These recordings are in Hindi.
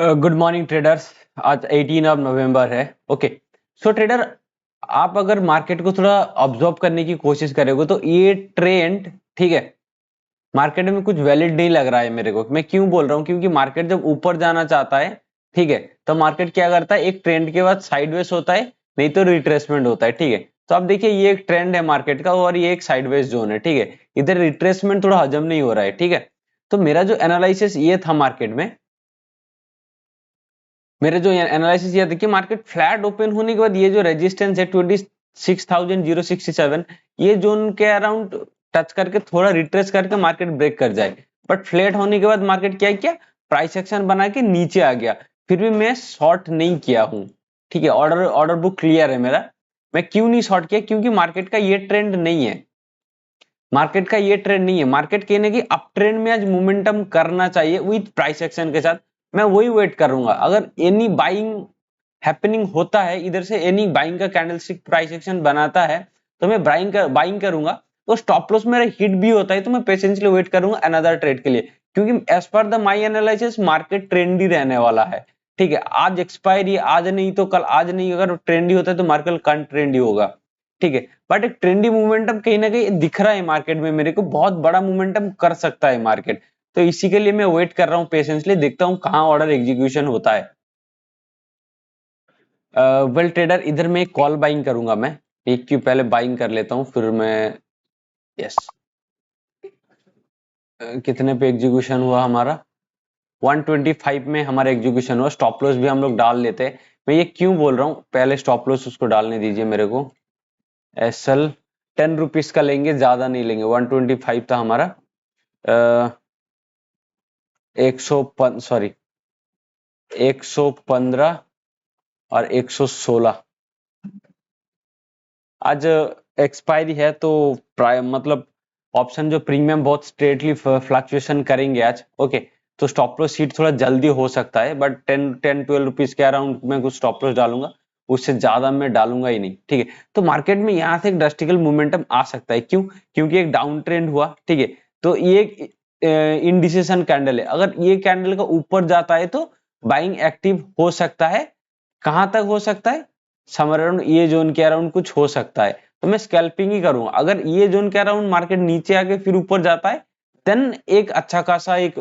Good morning traders. आज 18 ऑफ नवंबर है। ओके, सो ट्रेडर, आप अगर मार्केट को थोड़ा ऑब्जर्व करने की कोशिश करोगे तो ये ट्रेंड, ठीक है, मार्केट में कुछ वैलिड नहीं लग रहा है मेरे को। मैं क्यों बोल रहा हूँ? क्योंकि मार्केट जब ऊपर जाना चाहता है, ठीक है, तो मार्केट क्या करता है, एक ट्रेंड के बाद साइडवेज होता है, नहीं तो रिट्रेसमेंट होता है। ठीक है, तो आप देखिए ये एक ट्रेंड है मार्केट का और ये एक साइडवेज जोन है। ठीक है, इधर रिट्रेसमेंट थोड़ा हजम नहीं हो रहा है। ठीक है, तो मेरा जो एनालिसिस ये था मार्केट में, मेरे जो एनालिसिस ये देखिए, मार्केट फ्लैट ओपन होने के बाद ये जो रेजिस्टेंस है 26,067, ये जोन के अराउंड टच करके थोड़ा रिट्रेस करके मार्केट ब्रेक कर जाए। बट फ्लैट होने के बाद मार्केट क्या किया, प्राइस एक्शन बना के नीचे आ गया। फिर भी मैं शॉर्ट नहीं किया हूं। ठीक है, ऑर्डर ऑर्डर बुक क्लियर है मेरा। मैं क्यों नहीं शॉर्ट किया? क्योंकि मार्केट का ये ट्रेंड नहीं है। मार्केट का ये ट्रेंड नहीं है। मार्केट कहने की अप ट्रेंड में आज मोमेंटम करना चाहिए विद प्राइस एक्शन के साथ। मैं वही वेट करूंगा। अगर एनी बाइंग हैपनिंग होता है इधर से, एनी बाइंग का कैंडलस्टिक प्राइस एक्शन बनाता है, तो मैं बाइंग करूंगा। तो स्टॉप लॉस मेरा हिट भी होता है तो मैं पेशेंसली वेट करूंगा अनदर ट्रेड के लिए। क्योंकि as per the my analysis market trendy रहने वाला है। ठीक है, आज एक्सपायरी, आज नहीं तो कल, आज नहीं अगर ट्रेंडी होता है तो मार्केट कल ट्रेंडी होगा। ठीक है, बट एक ट्रेंडी मोमेंटम कहीं ना कहीं दिख रहा है मार्केट में मेरे को, बहुत बड़ा मोमेंटम कर सकता है मार्केट। तो इसी के लिए मैं वेट कर रहा हूँ पेशेंसली, देखता हूँ कहाँ ऑर्डर एग्जीक्यूशन होता है। वेल ट्रेडर, इधर मैं कॉल बाइंग करूंगा। मैं एक क्यू पहले बाइंग कर लेता हूँ, फिर मैं, यस, कितने पे एग्जीक्यूशन हुआ हमारा? 125 में हमारा एग्जीक्यूशन हुआ। स्टॉप लॉस भी हम लोग डाल लेते हैं। मैं ये क्यों बोल रहा हूँ, पहले स्टॉप लॉस उसको डालने दीजिए मेरे को। एसएल 10 रुपीज का लेंगे, ज्यादा नहीं लेंगे। 125 था हमारा। 115 और 116 आज एक्सपायरी है, तो मतलब ऑप्शन जो प्रीमियम बहुत स्ट्रेटली फ्लक्चुएशन करेंगे आज। ओके, तो स्टॉप लॉस हीट थोड़ा जल्दी हो सकता है, बट 10-12 रुपीज के अराउंड में कुछ स्टॉप लॉस डालूंगा। उससे ज्यादा मैं डालूंगा ही नहीं। ठीक है, तो मार्केट में यहाँ से एक ड्रास्टिकल मोमेंटम आ सकता है। क्यों? क्योंकि एक डाउन ट्रेंड हुआ। ठीक है, तो ये इनडिसीजन कैंडल है। अगर ये कैंडल का ऊपर जाता है तो बाइंग एक्टिव हो सकता है। कहां तक हो सकता है? समर अराउंड ये जोन के अराउंड कुछ हो सकता है। तो मैं स्कैल्पिंग ही करूंगा। अगर ये जोन के अराउंड मार्केट नीचे आके फिर ऊपर जाता है, देन एक अच्छा खासा एक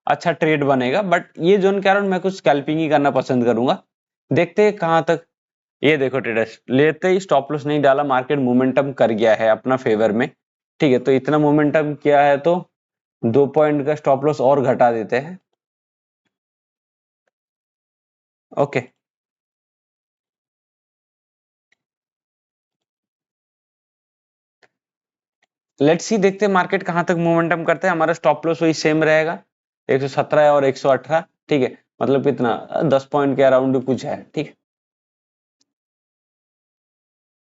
अच्छा ट्रेड बनेगा। बट ये जोन के अराउंड मैं कुछ स्कैल्पिंग ही करना पसंद करूंगा। देखते हैं कहां तक। ये देखो ट्रेडर्स, लेते ही स्टॉप लॉस नहीं डाला, मार्केट मोमेंटम कर गया है अपना फेवर में। ठीक है, तो इतना मोमेंटम किया है तो 2 पॉइंट का स्टॉप लॉस और घटा देते हैं। ओके, लेट्स सी, देखते हैं मार्केट कहां तक मोमेंटम करता है। हमारा स्टॉप लॉस वही सेम रहेगा, 117 और 118। ठीक है, मतलब कितना, 10 पॉइंट के अराउंड कुछ है। ठीक है,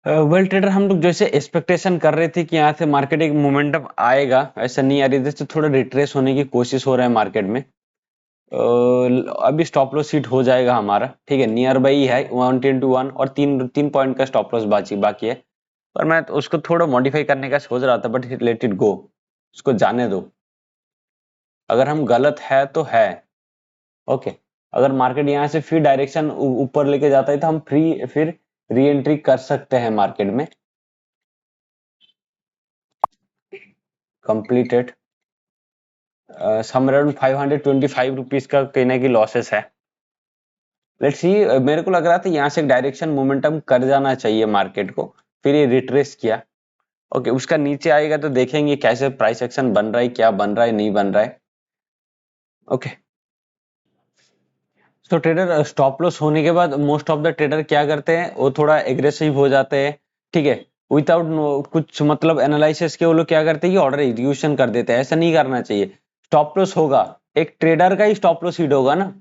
वेल ट्रेडर, हम लोग जैसे एक्सपेक्टेशन कर रहे थे कि यहाँ से मार्केट एक मोमेंटम आएगा, ऐसा नहीं आ रही थी, तो थोड़ा रिट्रेस होने की कोशिश हो रहा है मार्केट में। अभी स्टॉप लॉस हिट हो जाएगा हमारा। ठीक है, नियर बाई है 1:1 और 3 पॉइंट का स्टॉप लॉस बाकी है। पर मैं तो उसको थोड़ा मॉडिफाई करने का सोच रहा था, बट लेट इट गो, उसको जाने दो। अगर हम गलत है तो है। ओके, अगर मार्केट यहाँ से फिर डायरेक्शन ऊपर लेके जाता है तो हम फिर री एंट्री कर सकते हैं मार्केट में। कंप्लीटेड, समराउंड 525 का कहने की लॉसेस है। लेट्स सी, मेरे को लग रहा था यहाँ से डायरेक्शन मोमेंटम कर जाना चाहिए मार्केट को, फिर ये रिट्रेस किया। ओके, उसका नीचे आएगा तो देखेंगे कैसे प्राइस एक्शन बन रहा है, क्या बन रहा है, नहीं बन रहा है। ओके, तो ट्रेडर, स्टॉप लॉस होने के बाद मोस्ट ऑफ द ट्रेडर क्या करते हैं, वो थोड़ा एग्रेसिव हो जाते हैं। ठीक है, विदाउट कुछ मतलब एनालिसिस के वो लोग क्या करते हैं कि ऑर्डर एग्जीक्यूशन कर देते हैं। ऐसा नहीं करना चाहिए। स्टॉप लॉस होगा, एक ट्रेडर का ही स्टॉप लॉस हिट होगा ना।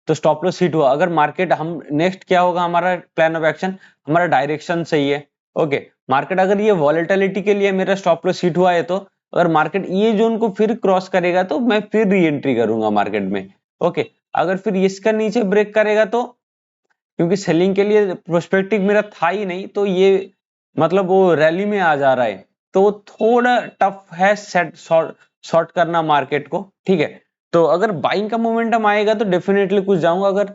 तो स्टॉप लॉस हिट हुआ, अगर मार्केट, हम नेक्स्ट क्या होगा हमारा प्लान ऑफ एक्शन, हमारा डायरेक्शन सही है। ओके, मार्केट अगर ये वॉलेटिलिटी के लिए मेरा स्टॉप लॉस हिट हुआ है, तो अगर मार्केट ये जोन को फिर क्रॉस करेगा तो मैं फिर री एंट्री करूंगा मार्केट में। ओके, अगर फिर इसका नीचे ब्रेक करेगा तो, क्योंकि सेलिंग के लिए प्रोस्पेक्टिव मेरा था ही नहीं, तो ये मतलब वो रैली में आ जा रहा है, तो वो थोड़ा टफ है सेट शॉर्ट करना मार्केट को। ठीक है, तो अगर बाइंग का मोमेंटम आएगा तो डेफिनेटली कुछ जाऊंगा। अगर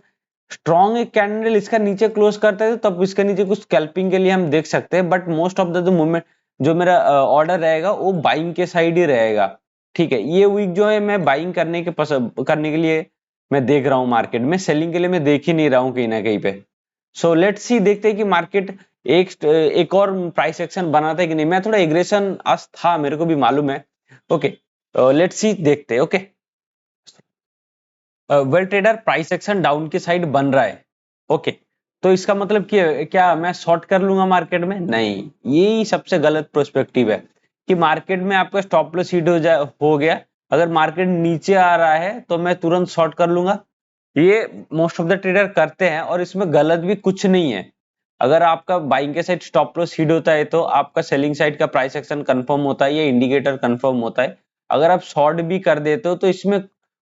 स्ट्रॉन्ग एक कैंडल इसका नीचे क्लोज करता है तो तब इसके नीचे कुछ स्कैल्पिंग के लिए हम देख सकते हैं, बट मोस्ट ऑफ द जो मूवमेंट जो मेरा ऑर्डर रहेगा वो बाइंग के साइड ही रहेगा। ठीक है, ये वीक जो है मैं बाइंग करने के लिए मैं देख रहा हूँ मार्केट में, सेलिंग के लिए मैं देख ही नहीं रहा हूँ कहीं ना कहीं पे। सो लेट्स सी, देखते हैं कि मार्केट एक और प्राइस एक्शन बनाता है कि नहीं। मैं थोड़ा एग्रेशन आज था, मेरे को भी मालूम है। ओके, लेट्स सी, देखते हैं। Okay, well trader, price action down की साइड बन रहा है। ओके, तो इसका मतलब क्या मैं शॉर्ट कर लूंगा मार्केट में? नहीं, यही सबसे गलत प्रोस्पेक्टिव है कि मार्केट में आपका स्टॉप लॉस हिट हो गया, अगर मार्केट नीचे आ रहा है तो मैं तुरंत शॉर्ट कर लूंगा। ये मोस्ट ऑफ द ट्रेडर करते हैं और इसमें गलत भी कुछ नहीं है। अगर आपका बाइंग के साइड स्टॉप लॉस हिट होता है तो आपका सेलिंग साइड का प्राइस एक्शन कंफर्म होता है, ये इंडिकेटर कंफर्म होता है। अगर आप शॉर्ट भी कर देते हो तो इसमें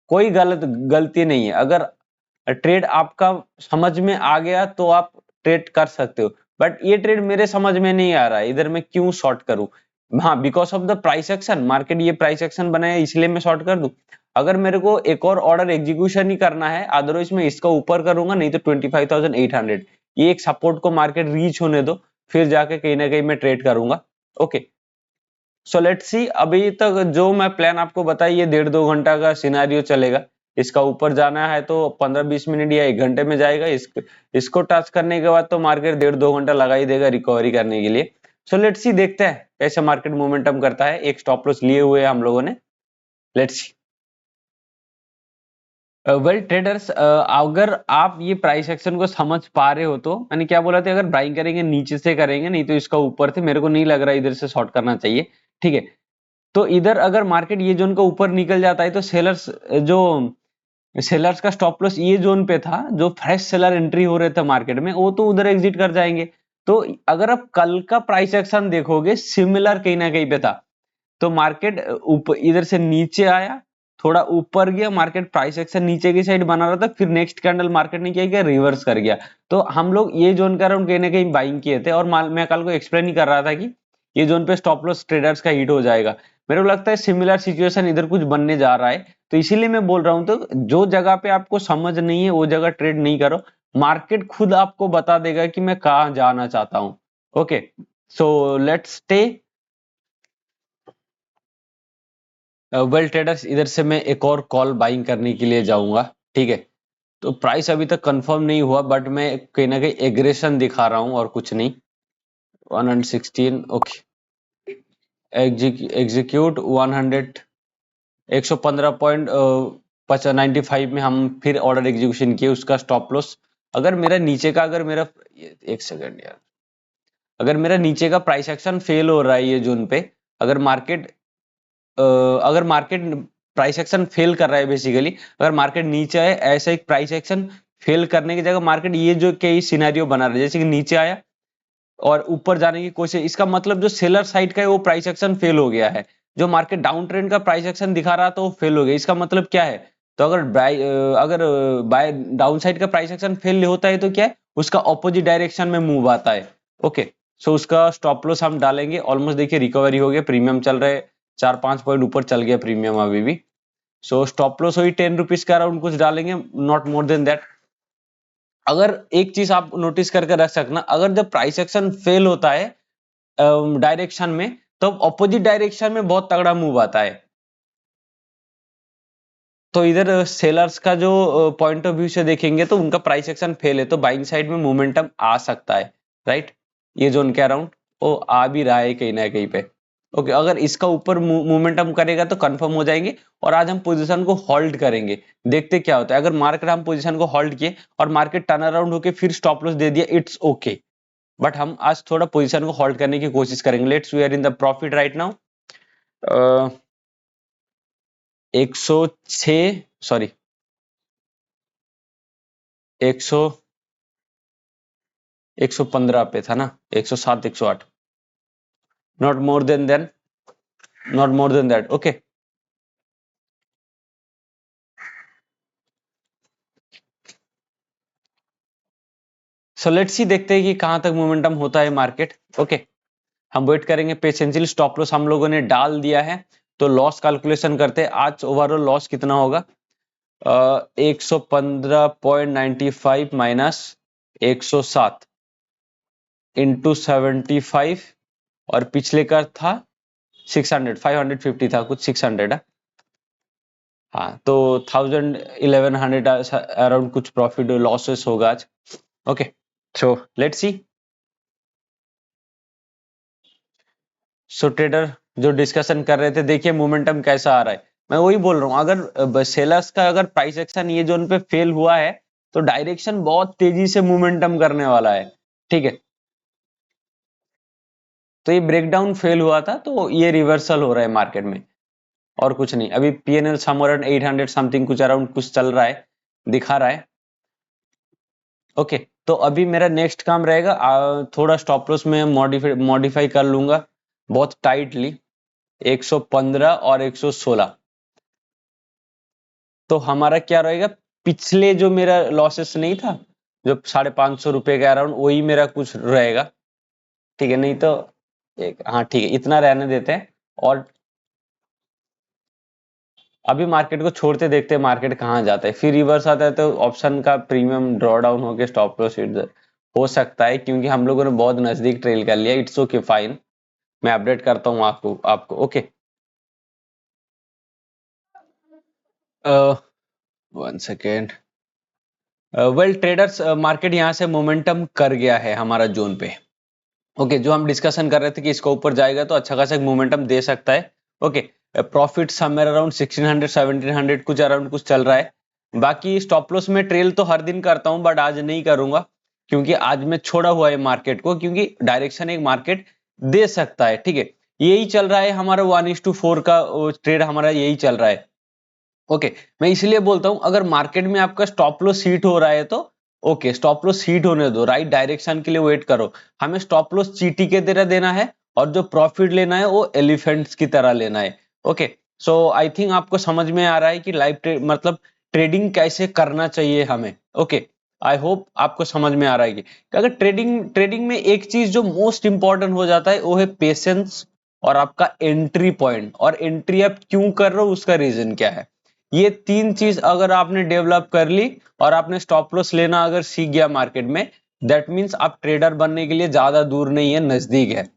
कोई गलती नहीं है। अगर ट्रेड आपका समझ में आ गया तो आप ट्रेड कर सकते हो, बट ये ट्रेड मेरे समझ में नहीं आ रहा है, इधर मैं क्यों शॉर्ट करूं? हाँ, because of the price action, market ये प्राइस एक्शन बनाया इसलिए मैं शॉर्ट कर दूं। अगर मेरे को एक और ऑर्डर एग्जीक्यूशन ही करना है, अदरवाइज मैं इसका ऊपर करूंगा, नहीं तो 25,800 ये एक सपोर्ट को मार्केट रीच होने दो, फिर जाके कहीं ना कहीं मैं ट्रेड करूंगा। ओके, सो लेट्स सी, अभी तक जो मैं प्लान आपको बताई ये 1.5-2 घंटा का सिनेरियो चलेगा। इसका ऊपर जाना है तो 15-20 मिनट या 1 घंटे में जाएगा। इसको टच करने के बाद तो मार्केट 1.5-2 घंटा लगा ही देगा रिकवरी करने के लिए। सो लेट्स सी, देखते हैं कैसे मार्केट मोमेंटम करता है। एक स्टॉप लॉस लिए हुए हम लोगों ने, लेट्स सी। वेल ट्रेडर्स, अगर आप ये प्राइस एक्शन को समझ पा रहे हो तो मैंने क्या बोला था, अगर बाइंग करेंगे नीचे से करेंगे, नहीं तो इसका ऊपर थे। मेरे को नहीं लग रहा इधर से शॉर्ट करना चाहिए। ठीक है, तो इधर अगर मार्केट ये जोन का ऊपर निकल जाता है तो सेलर्स का स्टॉप लॉस ये जोन पे था, जो फ्रेश सेलर एंट्री हो रहे थे मार्केट में, वो तो उधर एग्जिट कर जाएंगे। तो अगर आप कल का प्राइस एक्शन देखोगे, सिमिलर कहीं ना कहीं पे था। तो मार्केट ऊपर इधर से नीचे आया, थोड़ा ऊपर गया, मार्केट प्राइस एक्शन नीचे की साइड बना रहा था, फिर नेक्स्ट कैंडल मार्केट ने क्या किया, रिवर्स कर गया। तो हम लोग ये जोन का अराउंड कहीं ना कहीं बाइंग किए थे, और मैं कल को एक्सप्लेन ही कर रहा था कि ये जोन पे स्टॉप लॉस ट्रेडर्स का हिट हो जाएगा। मेरे को लगता है सिमिलर सिचुएशन इधर कुछ बनने जा रहा है, तो इसीलिए मैं बोल रहा हूं, तो जो जगह पे आपको समझ नहीं है वो जगह ट्रेड नहीं करो। मार्केट खुद आपको बता देगा कि मैं कहाँ जाना चाहता हूँ। Okay, so let's stay. Well traders, इधर से मैं एक और कॉल बाइंग करने के लिए जाऊंगा। ठीक है, तो प्राइस अभी तक कंफर्म नहीं हुआ, बट मैं कहीं ना कहीं एग्रेशन दिखा रहा हूं और कुछ नहीं। 116, ओके, एग्जीक्यूट 100, 115.95 में हम फिर ऑर्डर एग्जीक्यूशन किए। उसका स्टॉप लॉस अगर मेरा नीचे का, अगर मेरा, एक सेकंड यार, अगर मेरा नीचे का प्राइस एक्शन फेल हो रहा है ये जोन पे, अगर मार्केट अगर मार्केट प्राइस एक्शन फेल कर रहा है, बेसिकली अगर मार्केट नीचे आए, ऐसा एक प्राइस एक्शन फेल करने की जगह मार्केट ये जो कई सिनेरियो बना रहा है, जैसे कि नीचे आया और ऊपर जाने की कोशिश, इसका मतलब जो सेलर साइड का है वो प्राइस एक्शन फेल हो गया है। जो मार्केट डाउन ट्रेंड का प्राइस एक्शन दिखा रहा था वो फेल हो गया। इसका मतलब क्या है? तो अगर बाय डाउन साइड का प्राइस एक्शन फेल होता है तो क्या है, उसका ऑपोजिट डायरेक्शन में मूव आता है। ओके, सो उसका स्टॉप लॉस हम डालेंगे। ऑलमोस्ट देखिए रिकवरी हो गया, प्रीमियम चल रहे, 4-5 पॉइंट ऊपर चल गया प्रीमियम अभी भी। सो स्टॉप लॉस वही 10 रुपीज का अराउंड कुछ डालेंगे, नॉट मोर देन दैट। अगर एक चीज आप नोटिस करके रख सकना, अगर जब प्राइस एक्शन फेल होता है डायरेक्शन में, तो ऑपोजिट डायरेक्शन में बहुत तगड़ा मूव आता है। तो इधर सेलर्स का जो पॉइंट ऑफ व्यू से देखेंगे तो उनका प्राइस एक्शन फेल है, तो बाइंग साइड में मोमेंटम आ सकता है, राइट? ये जोन के अराउंड वो आ भी रहा है कहीं ना कहीं पे। ओके, अगर इसका ऊपर मोमेंटम करेगा तो कंफर्म हो जाएंगे, और आज हम पोजीशन को होल्ड करेंगे। देखते क्या होता है। अगर मार्केट हम पोजीशन को होल्ड किए और मार्केट टर्न अराउंड होके फिर स्टॉप लॉस दे दिया, इट्स ओके, बट हम आज थोड़ा पोजीशन को होल्ड करने की कोशिश करेंगे। Let's we are in the profit right now. 106, sorry 100, 115 पे था ना, 107, 108, not more than not more than that. Okay, so let's see, देखते हैं कि कहां तक मोमेंटम होता है मार्केट। ओके, हम वेट करेंगे पेशेंसली। स्टॉप लॉस हम लोगों ने डाल दिया है, तो लॉस कैलकुलेशन करते हैं। आज ओवरऑल लॉस कितना होगा? 115.95 माइनस 107 इंटू 75 और पिछले का था 600, 550 था कुछ 600 है। हाँ तो 1100 अराउंड कुछ प्रॉफिट लॉसेस होगा आज। Okay so let's C. So trader जो डिस्कशन कर रहे थे, देखिए मोमेंटम कैसा आ रहा है। मैं वही बोल रहा हूँ, अगर सेलर्स का अगर प्राइस एक्शन ये जोन पे फेल हुआ है तो डायरेक्शन बहुत तेजी से मोमेंटम करने वाला है। ठीक है, तो ये ब्रेकडाउन फेल हुआ था तो ये रिवर्सल हो रहा है मार्केट में, और कुछ नहीं। अभी पीएनएल सम अराउंड 800 समथिंग कुछ अराउंड कुछ चल रहा है, दिखा रहा है। ओके तो अभी मेरा नेक्स्ट काम रहेगा, थोड़ा स्टॉप लॉस में मॉडिफाई कर लूंगा बहुत टाइटली 115 और 116। तो हमारा क्या रहेगा, पिछले जो मेरा लॉसेस नहीं था जो 550 रुपए के अराउंड, वही मेरा कुछ रहेगा। ठीक है, नहीं तो एक, हाँ ठीक है, इतना रहने देते हैं। और अभी मार्केट को छोड़ते देखते हैं मार्केट कहाँ जाता है, फिर रिवर्स आता है तो ऑप्शन का प्रीमियम ड्रॉ डाउन होकर स्टॉप लॉस हो सकता है, क्योंकि हम लोगों ने बहुत नजदीक ट्रेल कर लिया। इट्स ओके फाइन, मैं अपडेट करता हूँ आपको okay. One second. Well traders, market यहाँ से मोमेंटम कर गया है हमारा जोन पे। ओके जो हम डिस्कशन कर रहे थे कि इसको ऊपर जाएगा तो अच्छा खासा मोमेंटम दे सकता है। ओके प्रॉफिट समवेयर अराउंड 1600 1700 कुछ अराउंड कुछ चल रहा है। बाकी स्टॉप लॉस में ट्रेल तो हर दिन करता हूं, बट आज नहीं करूंगा क्योंकि आज मैं छोड़ा हुआ है मार्केट को, क्योंकि डायरेक्शन एक मार्केट दे सकता है। ठीक है, यही चल रहा है हमारा 1:4 का ट्रेड, हमारा यही चल रहा है। ओके मैं इसलिए बोलता हूं, अगर मार्केट में आपका स्टॉप लॉस हिट हो रहा है तो ओके स्टॉप लॉस हिट होने दो, राइट डायरेक्शन के लिए वेट करो। हमें स्टॉप लॉस चींटी के तरह देना है और जो प्रॉफिट लेना है वो एलिफेंट्स की तरह लेना है। ओके सो आई थिंक आपको समझ में आ रहा है कि लाइव ट्रेड मतलब ट्रेडिंग कैसे करना चाहिए हमें। ओके आई होप आपको समझ में आ रहा है कि अगर ट्रेडिंग ट्रेडिंग में एक चीज जो मोस्ट इंपॉर्टेंट हो जाता है वो है पेशेंस और आपका एंट्री पॉइंट, और एंट्री आप क्यों कर रहे हो उसका रीजन क्या है। ये तीन चीज अगर आपने डेवलप कर ली और आपने स्टॉप लॉस लेना अगर सीख गया मार्केट में, दैट मींस आप ट्रेडर बनने के लिए ज्यादा दूर नहीं है, नजदीक है।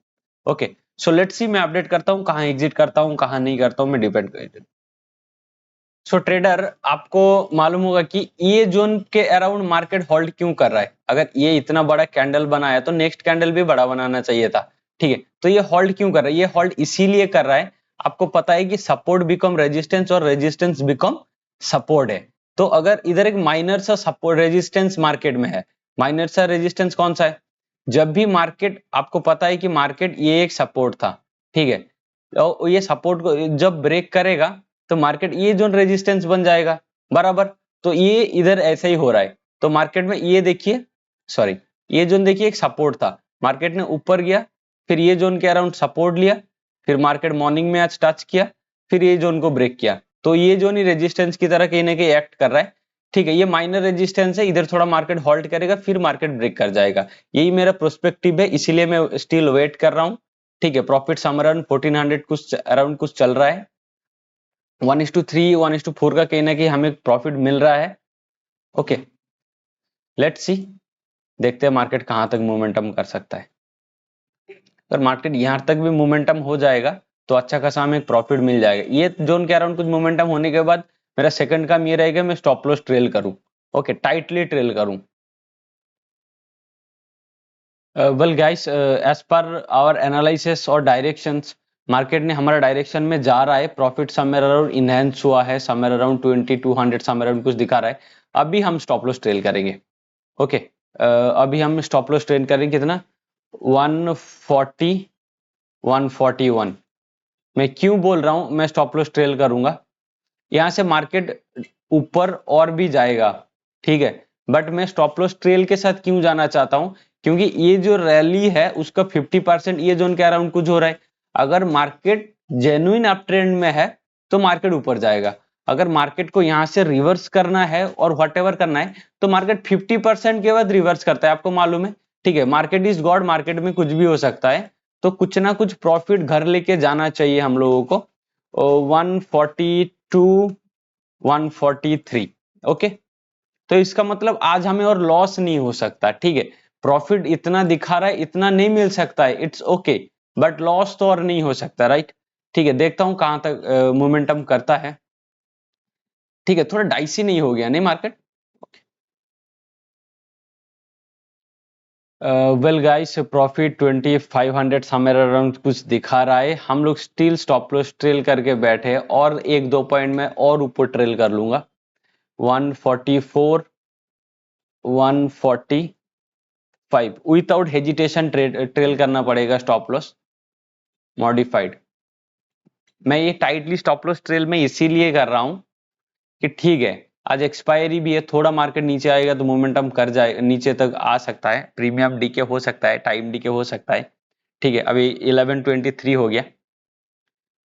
ओके सो लेट्स सी, मैं अपडेट करता हूं कहां एग्जिट करता हूं कहां नहीं करता हूं, मैं डिपेंड करता। सो ट्रेडर आपको मालूम होगा कि ये जोन के अराउंड मार्केट होल्ड क्यों कर रहा है। अगर ये इतना बड़ा कैंडल बनाया तो नेक्स्ट कैंडल भी बड़ा बनाना चाहिए था। ठीक है, तो ये होल्ड क्यों कर रहा है, ये होल्ड इसीलिए कर रहा है, आपको पता है कि सपोर्ट बिकम रेजिस्टेंस और रेजिस्टेंस बिकम सपोर्ट है। तो अगर इधर एक माइनर सा सपोर्ट रेजिस्टेंस मार्केट में है, माइनर सा रेजिस्टेंस कौन सा है, जब भी मार्केट, आपको पता है कि मार्केट ये एक सपोर्ट था। ठीक है, तो ये सपोर्ट को जब ब्रेक करेगा तो मार्केट ये जोन रेजिस्टेंस बन जाएगा बराबर। तो ये इधर ऐसा ही हो रहा है, तो मार्केट में ये देखिए, सॉरी ये जोन देखिए एक सपोर्ट था, मार्केट ने ऊपर गया, फिर ये जोन के अराउंड सपोर्ट लिया, फिर मार्केट मॉर्निंग में आज टच किया, फिर ये जोन को ब्रेक किया, तो ये जोन ही रेजिस्टेंस की तरह कहीं ना कहीं एक्ट कर रहा है। ठीक है, ये माइनर रेजिस्टेंस है, इधर थोड़ा मार्केट हॉल्ट करेगा फिर मार्केट ब्रेक कर जाएगा, यही मेरा प्रोस्पेक्टिव है, इसीलिए मैं स्टिल वेट कर रहा हूँ। ठीक है, प्रॉफिट सम अराउंड 1400 कुछ अराउंड कुछ चल रहा है, 1:3 1:4 का कहीं ना कहीं हमें प्रॉफिट मिल रहा है। ओके लेट्स सी, देखते हैं मार्केट कहां तक मोमेंटम कर सकता है। अगर मार्केट यहां तक भी मोमेंटम हो जाएगा तो अच्छा खासा हमें प्रॉफिट मिल जाएगा। ये जोन के अराउंड कुछ मोमेंटम होने के बाद मेरा सेकंड काम ये रहेगा, मैं स्टॉप लॉस ट्रेल करूं। ओके टाइटली ट्रेल करूं। Well guys, as per our analysis और डायरेक्शंस, मार्केट ने हमारा डायरेक्शन में जा रहा है, प्रॉफिट समवेयर अराउंड इनहेंस हुआ है, समवेयर अराउंड 2200 समवेयर अराउंड कुछ दिखा रहा है। अभी हम स्टॉप लॉस ट्रेल करेंगे। ओके अभी हम स्टॉप लॉस ट्रेल करेंगे कितना, 140 141। मैं क्यों बोल रहा हूं मैं स्टॉप लॉस ट्रेल करूंगा, यहां से मार्केट ऊपर और भी जाएगा। ठीक है, बट मैं स्टॉप लॉस ट्रेल के साथ क्यों जाना चाहता हूं, क्योंकि ये जो रैली है उसका 50% ये जोन के अराउंड कुछ हो रहा है। अगर मार्केट जेन्युइन अप ट्रेंड में है तो मार्केट ऊपर जाएगा, अगर मार्केट को यहां से रिवर्स करना है और व्हाटएवर करना है तो मार्केट 50% के बाद रिवर्स करता है, आपको मालूम है। ठीक है, मार्केट इज गॉड, मार्केट में कुछ भी हो सकता है, तो कुछ ना कुछ प्रॉफिट घर लेके जाना चाहिए हम लोगों को। 142 143। ओके, तो इसका मतलब आज हमें और लॉस नहीं हो सकता, ठीक है। प्रॉफिट इतना दिखा रहा है, इतना नहीं मिल सकता है, इट्स ओके, बट लॉस तो और नहीं हो सकता, राइट। ठीक है, देखता हूं कहां तक मोमेंटम करता है। ठीक है, थोड़ा डाइसी नहीं हो गया नहीं market. Well guys, profit 2500 somewhere around कुछ दिखा रहा है। हम लोग स्टिल स्टॉप लॉस ट्रेल करके बैठे हैं, और एक दो पॉइंट में और ऊपर ट्रेल कर लूंगा। 144, 145 विदाउट हेजिटेशन ट्रेल करना पड़ेगा स्टॉप लॉस मॉडिफाइड। मैं ये टाइटली स्टॉप लॉस ट्रेल में इसीलिए कर रहा हूं कि ठीक है, आज एक्सपायरी भी है, थोड़ा मार्केट नीचे आएगा तो मोमेंटम कर जाए, नीचे तक आ सकता है, प्रीमियम डीके हो सकता है, टाइम डीके हो सकता है। ठीक है, अभी 1123 हो गया।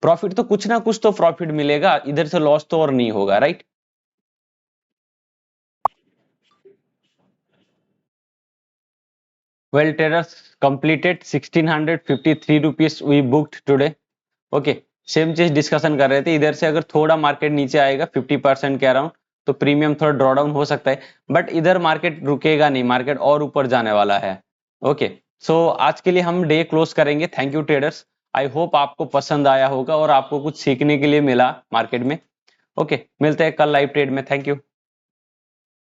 प्रॉफिट तो कुछ ना कुछ तो प्रॉफिट मिलेगा, इधर से लॉस तो और नहीं होगा, right. Well traders, completed 1653 rupees we booked today. Okay, same चीज डिस्कशन कर रहे थे, इधर से अगर थोड़ा मार्केट नीचे आएगा 50% के अराउंड तो प्रीमियम थोड़ा ड्रॉ डाउन हो सकता है, बट इधर मार्केट रुकेगा नहीं, मार्केट और ऊपर जाने वाला है। ओके, सो आज के लिए हम डे क्लोज करेंगे। Thank you traders, I hope आपको पसंद आया होगा और आपको कुछ सीखने के लिए मिला मार्केट में। ओके, मिलते हैं कल लाइव ट्रेड में। Thank you.